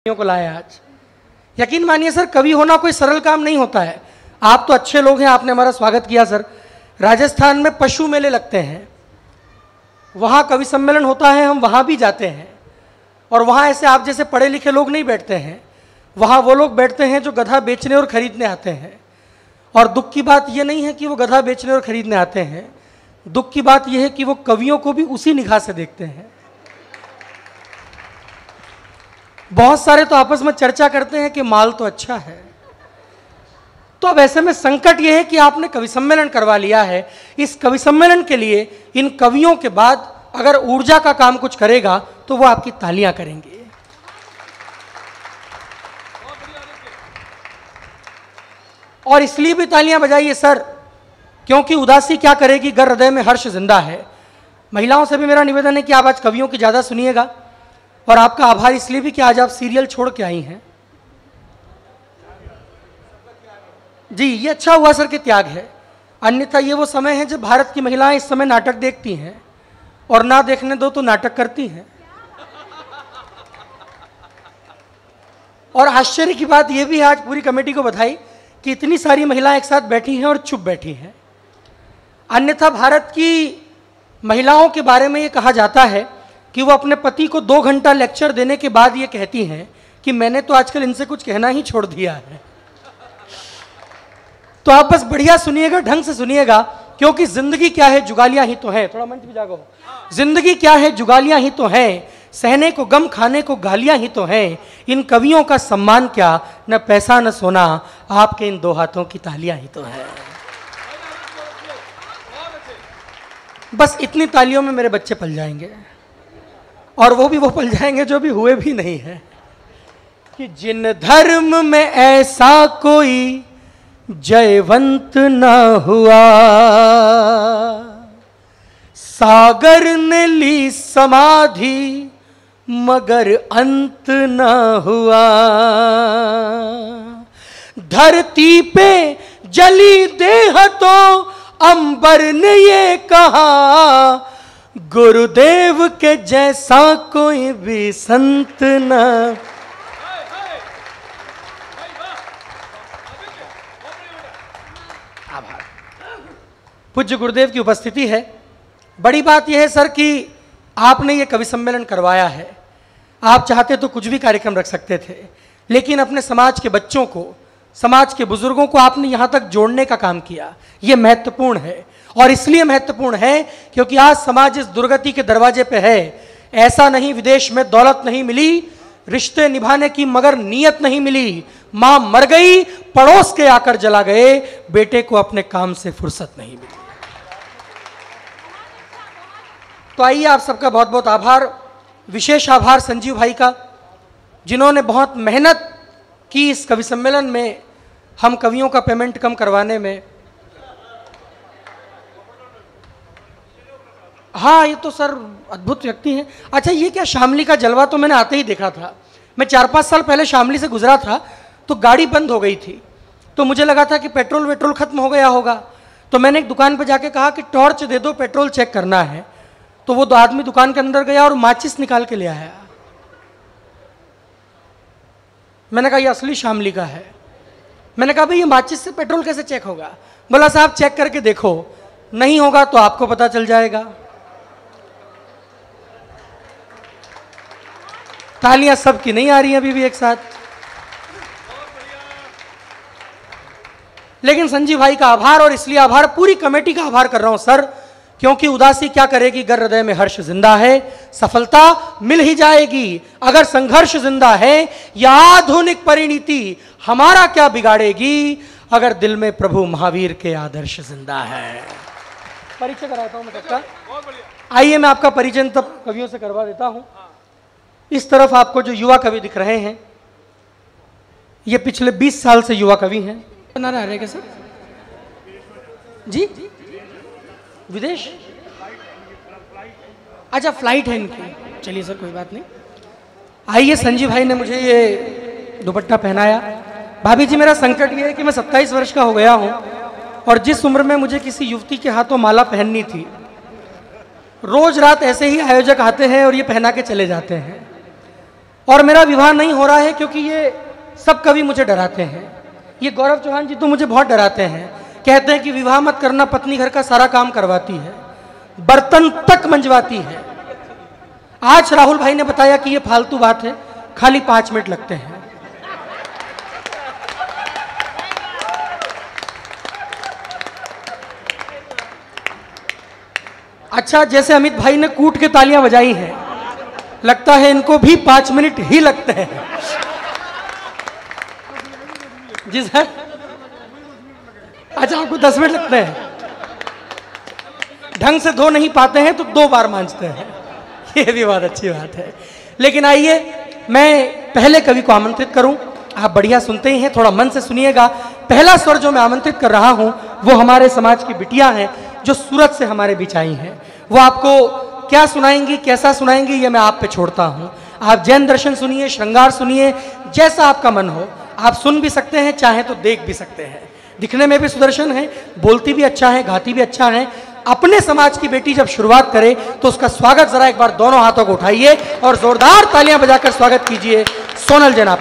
को लाया आज। यकीन मानिए सर, कवि होना कोई सरल काम नहीं होता है। आप तो अच्छे लोग हैं, आपने हमारा स्वागत किया सर। राजस्थान में पशु मेले लगते हैं, वहाँ कवि सम्मेलन होता है, हम वहाँ भी जाते हैं। और वहाँ ऐसे आप जैसे पढ़े लिखे लोग नहीं बैठते हैं, वहाँ वो लोग बैठते हैं जो गधा बेचने और खरीदने आते हैं। और दुख की बात ये नहीं है कि वो गधा बेचने और खरीदने आते हैं, दुख की बात यह है कि वो कवियों को भी उसी निगाह से देखते हैं। बहुत सारे तो आपस में चर्चा करते हैं कि माल तो अच्छा है। तो अब ऐसे में संकट यह है कि आपने कवि सम्मेलन करवा लिया है। इस कवि सम्मेलन के लिए इन कवियों के बाद अगर ऊर्जा का काम कुछ करेगा तो वो आपकी तालियां करेंगे। और इसलिए भी तालियां बजाइए सर, क्योंकि उदासी क्या करेगी गर हृदय में हर्ष जिंदा है। महिलाओं से भी मेरा निवेदन है कि आप आज कवियों की ज्यादा सुनिएगा। और आपका आभार इसलिए भी कि आज आप सीरियल छोड़ के आई हैं। जी, ये अच्छा हुआ सर कि त्याग है, अन्यथा ये वो समय है जब भारत की महिलाएं इस समय नाटक देखती हैं, और ना देखने दो तो नाटक करती हैं। और आश्चर्य की बात यह भी है, आज पूरी कमेटी को बधाई कि इतनी सारी महिलाएं एक साथ बैठी हैं और चुप बैठी हैं। अन्यथा भारत की महिलाओं के बारे में ये कहा जाता है कि वो अपने पति को 2 घंटा लेक्चर देने के बाद ये कहती हैं कि मैंने तो आजकल इनसे कुछ कहना ही छोड़ दिया है। तो आप बस बढ़िया सुनिएगा, ढंग से सुनिएगा, क्योंकि जिंदगी क्या है जुगालियां ही तो है। थोड़ा मंच भी जागो। जिंदगी क्या है जुगालियां ही तो है, सहने को गम खाने को गालियां ही तो हैं। इन कवियों का सम्मान क्या, न पैसा न सोना, आपके इन 2 हाथों की तालियां ही तो है। बस इतनी तालियों में मेरे बच्चे पल जाएंगे, और वो पल जाएंगे जो भी हुए भी नहीं है। कि जिन धर्म में ऐसा कोई जयवंत न हुआ, सागर ने ली समाधि मगर अंत न हुआ। धरती पे जली देह तो अंबर ने ये कहा, गुरुदेव के जैसा कोई भी संत न। आभार। पूज्य गुरुदेव की उपस्थिति है। बड़ी बात यह है सर कि आपने ये कवि सम्मेलन करवाया है। आप चाहते तो कुछ भी कार्यक्रम रख सकते थे, लेकिन अपने समाज के बच्चों को, समाज के बुजुर्गों को आपने यहां तक जोड़ने का काम किया। यह महत्वपूर्ण है, और इसलिए महत्वपूर्ण है क्योंकि आज समाज इस दुर्गति के दरवाजे पे है। ऐसा नहीं विदेश में दौलत नहीं मिली, रिश्ते निभाने की मगर नीयत नहीं मिली। मां मर गई, पड़ोस के आकर जला गए, बेटे को अपने काम से फुर्सत नहीं मिली। तो आइए, आप सबका बहुत बहुत आभार। विशेष आभार संजीव भाई का, जिन्होंने बहुत मेहनत की इस कवि सम्मेलन में हम कवियों का पेमेंट कम करवाने में। हाँ, ये तो सर अद्भुत व्यक्ति हैं। अच्छा, ये क्या शामली का जलवा तो मैंने आते ही देखा था। मैं 4-5 साल पहले शामली से गुजरा था तो गाड़ी बंद हो गई थी, तो मुझे लगा था कि पेट्रोल खत्म हो गया होगा। तो मैंने एक दुकान पर जाके कहा कि टॉर्च दे दो, पेट्रोल चेक करना है। तो वो 2 आदमी दुकान के अंदर गया और माचिस निकाल के ले आया। मैंने कहा ये असली शामली का है। मैंने कहा भाई ये माचिस से पेट्रोल कैसे चेक होगा? बोला साहब चेक करके देखो, नहीं होगा तो आपको पता चल जाएगा। तालियां सबकी नहीं आ रही अभी भी एक साथ, लेकिन संजीव भाई का आभार, और इसलिए आभार पूरी कमेटी का आभार कर रहा हूं सर, क्योंकि उदासी क्या करेगी गर हृदय में हर्ष जिंदा है। सफलता मिल ही जाएगी अगर संघर्ष जिंदा है। यह आधुनिक परिणति हमारा क्या बिगाड़ेगी अगर दिल में प्रभु महावीर के आदर्श जिंदा है। परिचय कराता हूं मैं सबका। आइए, मैं आपका परिचय तब कवियों से करवा देता हूं। इस तरफ आपको जो युवा कवि दिख रहे हैं, ये पिछले 20 साल से युवा कवि हैं। बना रहे क्या सर? जी, विदेश? अच्छा, फ्लाइट है इनकी। चलिए सर, कोई बात नहीं। आइए, संजीव भाई ने मुझे ये दुपट्टा पहनाया। भाभी जी, मेरा संकट ये है कि मैं 27 वर्ष का हो गया हूं, और जिस उम्र में मुझे किसी युवती के हाथों माला पहननी थी, रोज रात ऐसे ही आयोजक आते हैं और ये पहना के चले जाते हैं। और मेरा विवाह नहीं हो रहा है क्योंकि ये सब कवि मुझे डराते हैं। ये गौरव चौहान जी तो मुझे बहुत डराते हैं, कहते हैं कि विवाह मत करना, पत्नी घर का सारा काम करवाती है, बर्तन तक मंजवाती है। आज राहुल भाई ने बताया कि ये फालतू बात है, खाली 5 मिनट लगते हैं। अच्छा, जैसे अमित भाई ने कूट के तालियां बजाई हैं, लगता है इनको भी 5 मिनट ही लगते हैं। जी सर, अच्छा आपको 10 मिनट लगते हैं? ढंग से धो नहीं पाते हैं तो 2 बार मांजते हैं, ये भी बहुत अच्छी बात है। लेकिन आइए मैं पहले कवि को आमंत्रित करूं। आप बढ़िया सुनते ही हैं, थोड़ा मन से सुनिएगा। पहला स्वर जो मैं आमंत्रित कर रहा हूं वो हमारे समाज की बिटिया हैं जो सूरत से हमारे बीच आई हैं। वो आपको क्या सुनाएंगी, कैसा सुनाएंगी, ये मैं आप पे छोड़ता हूं। आप जैन दर्शन सुनिए, श्रृंगार सुनिए, जैसा आपका मन हो। आप सुन भी सकते हैं, चाहे तो देख भी सकते हैं। दिखने में भी सुदर्शन है, बोलती भी अच्छा है, गाती भी अच्छा है। अपने समाज की बेटी जब शुरुआत करे तो उसका स्वागत जरा एक बार दोनों हाथों को उठाइए और जोरदार तालियां बजाकर स्वागत कीजिए सोनल जैन।